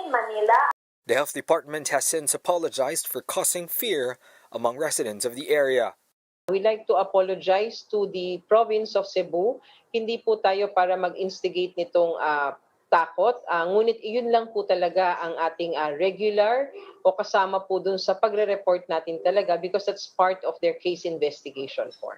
in Manila. The health department has since apologized for causing fear among residents of the area. We'd like to apologize to the province of Cebu. Hindi po tayo para mag-instigate nitong takot. Ngunit iyon lang po talaga ang ating regular o kasama po dun sa pagre-report natin talaga because that's part of their case investigation form.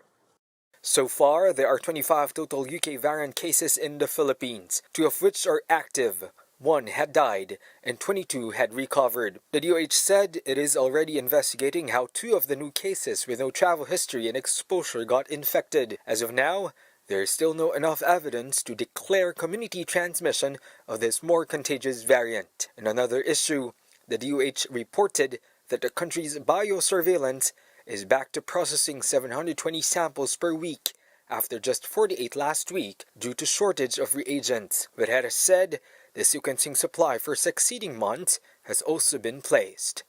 So far, there are 25 total UK variant cases in the Philippines, 2 of which are active. 1 had died, and 22 had recovered. The DOH said it is already investigating how 2 of the new cases with no travel history and exposure got infected. As of now, there is still no enough evidence to declare community transmission of this more contagious variant. In another issue, the DOH reported that the country's biosurveillance is back to processing 720 samples per week after just 48 last week due to shortage of reagents. But it has said the sequencing supply for succeeding months has also been placed.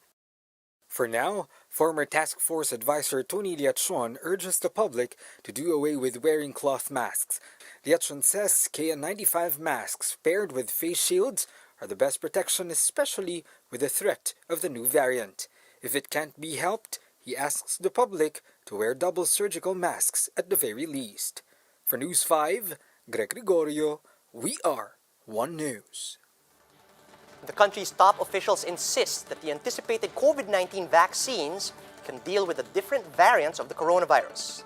For now, former Task Force Advisor Tony Leachon urges the public to do away with wearing cloth masks. Leachon says KN95 masks paired with face shields are the best protection, especially with the threat of the new variant. If it can't be helped, he asks the public to wear double surgical masks at the very least. For News 5, Greg Gregorio, we are One News. The country's top officials insist that the anticipated COVID-19 vaccines can deal with the different variants of the coronavirus.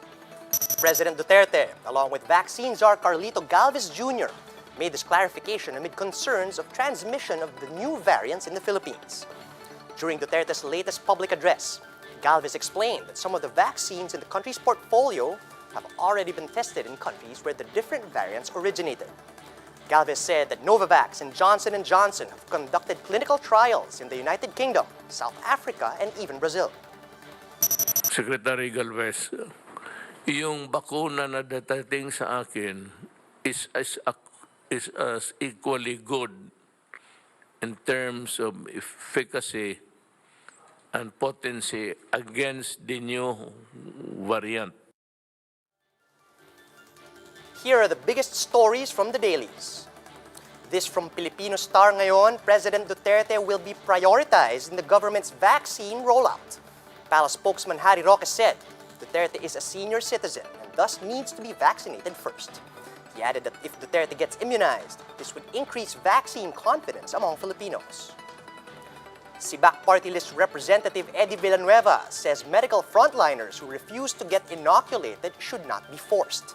President Duterte, along with vaccine czar Carlito Galvez Jr., made this clarification amid concerns of transmission of the new variants in the Philippines. During Duterte's latest public address, Galvez explained that some of the vaccines in the country's portfolio have already been tested in countries where the different variants originated. Galvez said that Novavax and Johnson & Johnson have conducted clinical trials in the United Kingdom, South Africa, and even Brazil. Secretary Galvez, yung bakuna na datating sa akin is as equally good in terms of efficacy and potency against the new variant. Here are the biggest stories from the dailies. This from Filipino Star ngayon, President Duterte will be prioritized in the government's vaccine rollout. Palace spokesman Harry Roque said Duterte is a senior citizen and thus needs to be vaccinated first. He added that if Duterte gets immunized, this would increase vaccine confidence among Filipinos. SIBAC Party List Representative Eddie Villanueva says medical frontliners who refuse to get inoculated should not be forced.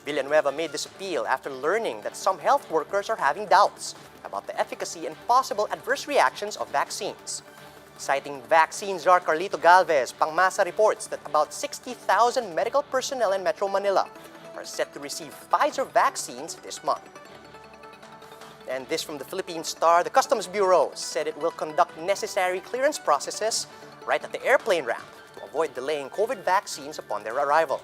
Villanueva made this appeal after learning that some health workers are having doubts about the efficacy and possible adverse reactions of vaccines. Citing vaccine czar Carlito Galvez, Pangmasa reports that about 60,000 medical personnel in Metro Manila are set to receive Pfizer vaccines this month. And this from the Philippine Star, the Customs Bureau said it will conduct necessary clearance processes right at the airplane ramp to avoid delaying COVID vaccines upon their arrival.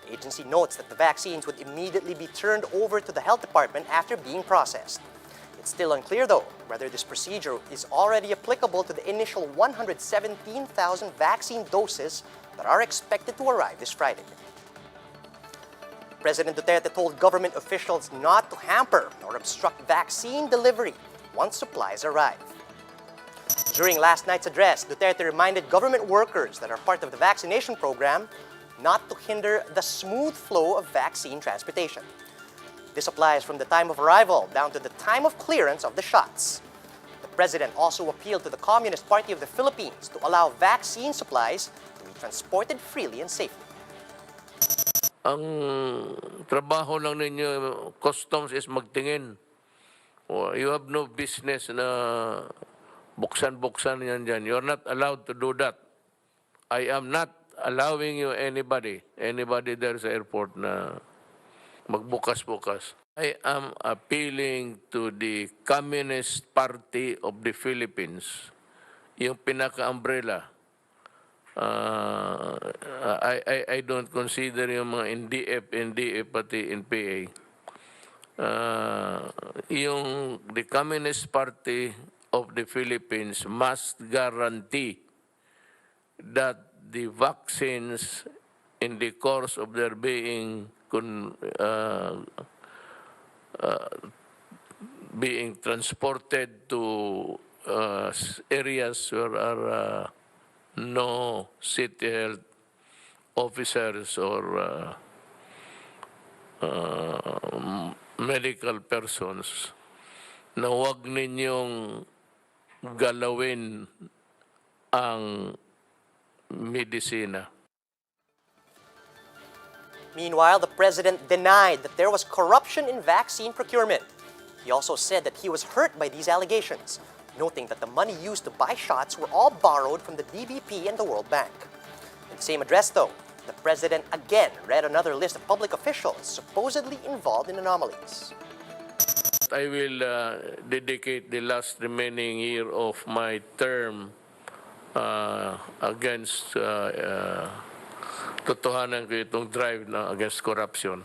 The agency notes that the vaccines would immediately be turned over to the health department after being processed. It's still unclear, though, whether this procedure is already applicable to the initial 117,000 vaccine doses that are expected to arrive this Friday. President Duterte told government officials not to hamper or obstruct vaccine delivery once supplies arrive. During last night's address, Duterte reminded government workers that are part of the vaccination program not to hinder the smooth flow of vaccine transportation. This applies from the time of arrival down to the time of clearance of the shots. The president also appealed to the Communist Party of the Philippines to allow vaccine supplies to be transported freely and safely. Ang trabaho lang ninyo, customs, is magtingin. You have no business na buksan-buksan yan dyan. You're not allowed to do that. I am not allowing you anybody there sa airport na magbukas-bukas. I am appealing to the Communist Party of the Philippines, yung pinaka-umbrella. I don't consider yung mga NDF pati NPA. Yung the Communist Party of the Philippines must guarantee that the vaccines in the course of their being being transported to areas where are no city health officers or medical persons, na huwag ninyong galawin ang medisina. Meanwhile, the president denied that there was corruption in vaccine procurement. He also said that he was hurt by these allegations, noting that the money used to buy shots were all borrowed from the DBP and the World Bank. In the same address, though, the president again read another list of public officials supposedly involved in anomalies. I will dedicate the last remaining year of my term against totohanan ko itong drive na against corruption.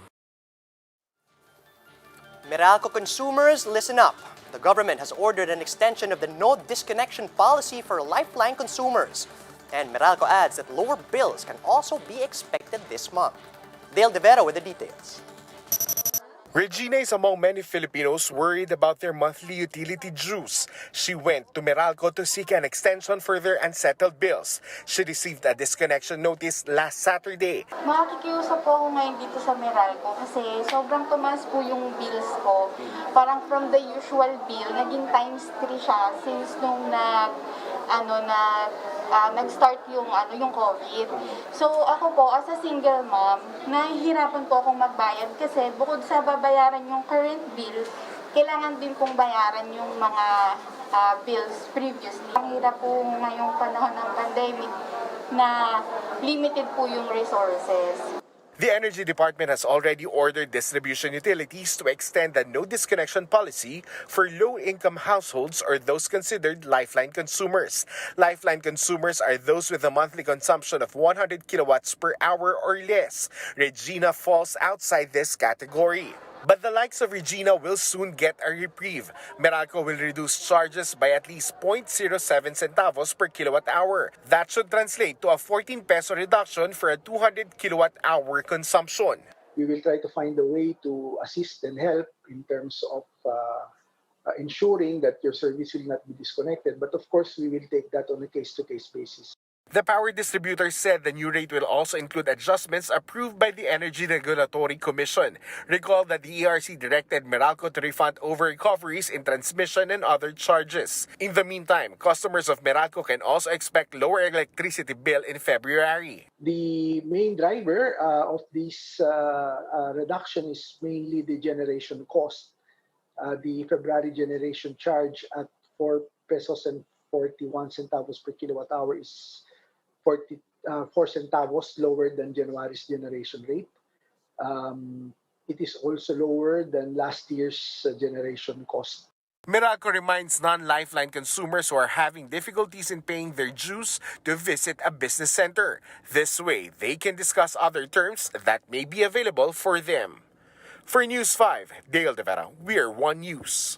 Meralco consumers, listen up. The government has ordered an extension of the no disconnection policy for lifeline consumers. And Meralco adds that lower bills can also be expected this month. Dale De Vera with the details. Regina is among many Filipinos worried about their monthly utility dues. She went to Meralco to seek an extension for their unsettled bills. She received a disconnection notice last Saturday. Makikiusap po ako ngayon dito sa Meralco kasi sobrang tumaas po yung bills ko. Parang from the usual bill, naging times 3 siya since nung nag-start yung COVID. So ako po, as a single mom, nahihirapan po akong magbayad kasi bukod sa babayaran yung current bill, kailangan din pong bayaran yung mga bills previously. Ang hirap po ngayong panahon ng pandemic na limited po yung resources. The Energy Department has already ordered distribution utilities to extend the no disconnection policy for low-income households or those considered lifeline consumers. Lifeline consumers are those with a monthly consumption of 100 kilowatts per hour or less. Regina falls outside this category. But the likes of Regina will soon get a reprieve. Meralco will reduce charges by at least 0.07 centavos per kilowatt hour. That should translate to a 14 peso reduction for a 200 kilowatt hour consumption. We will try to find a way to assist and help in terms of ensuring that your service will not be disconnected. But of course, we will take that on a case-to-case basis. The power distributor said the new rate will also include adjustments approved by the Energy Regulatory Commission. Recall that the ERC directed Meralco to refund over-recoveries in transmission and other charges. In the meantime, customers of Meralco can also expect lower electricity bill in February. The main driver of this reduction is mainly the generation cost. The February generation charge at 4 pesos and 41 centavos per kilowatt hour is 4 centavos lower than January's generation rate. It is also lower than last year's generation cost. Meralco reminds non-lifeline consumers who are having difficulties in paying their dues to visit a business center. This way, they can discuss other terms that may be available for them. For News 5, Dale De Vera, We're One News.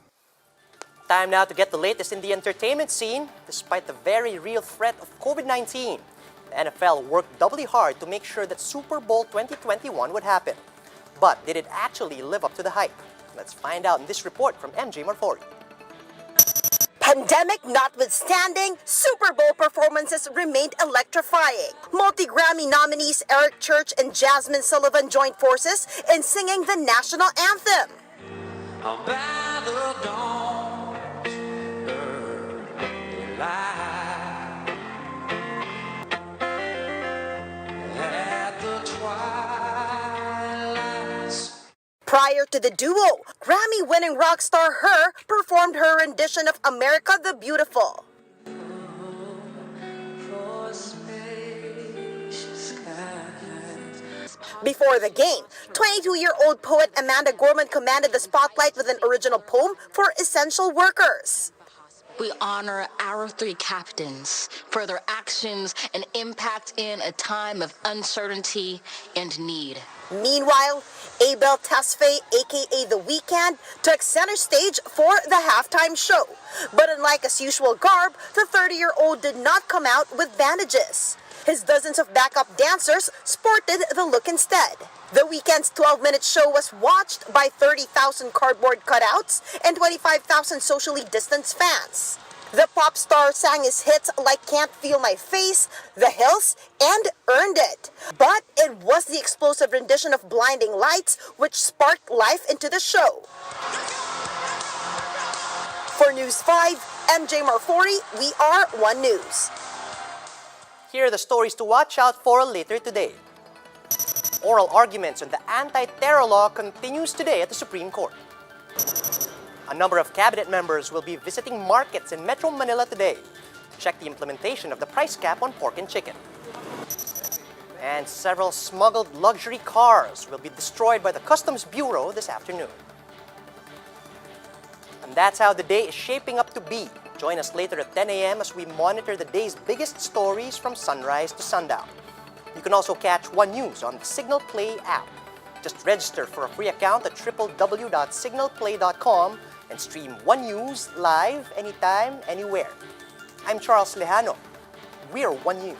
Time now to get the latest in the entertainment scene. Despite the very real threat of COVID-19, the NFL worked doubly hard to make sure that Super Bowl 2021 would happen. But did it actually live up to the hype? Let's find out in this report from MJ Marfori. Pandemic notwithstanding, Super Bowl performances remained electrifying. Multi-Grammy nominees Eric Church and Jasmine Sullivan joined forces in singing the national anthem. Prior to the duo, Grammy-winning rock star Her performed her rendition of America the Beautiful. Before the game, 22-year-old poet Amanda Gorman commanded the spotlight with an original poem for essential workers. We honor our 3 captains for their actions and impact in a time of uncertainty and need. Meanwhile, Abel Tesfaye, aka The Weeknd, took center stage for the halftime show. But unlike his usual garb, the 30-year-old did not come out with bandages. His dozens of backup dancers sported the look instead. The weekend's 12-minute show was watched by 30,000 cardboard cutouts and 25,000 socially distanced fans. The pop star sang his hits like Can't Feel My Face, The Hills, and Earned It. But it was the explosive rendition of Blinding Lights which sparked life into the show. For News 5, MJ Marfori, we are One News. Here are the stories to watch out for later today. Oral arguments on the anti-terror law continues today at the Supreme Court. A number of cabinet members will be visiting markets in Metro Manila today to check the implementation of the price cap on pork and chicken. And several smuggled luxury cars will be destroyed by the Customs Bureau this afternoon. And that's how the day is shaping up to be. Join us later at 10 a.m. as we monitor the day's biggest stories from sunrise to sundown. You can also catch One News on the Signal Play app. Just register for a free account at www.signalplay.com and stream One News live anytime, anywhere. I'm Charles Lejano. We're One News.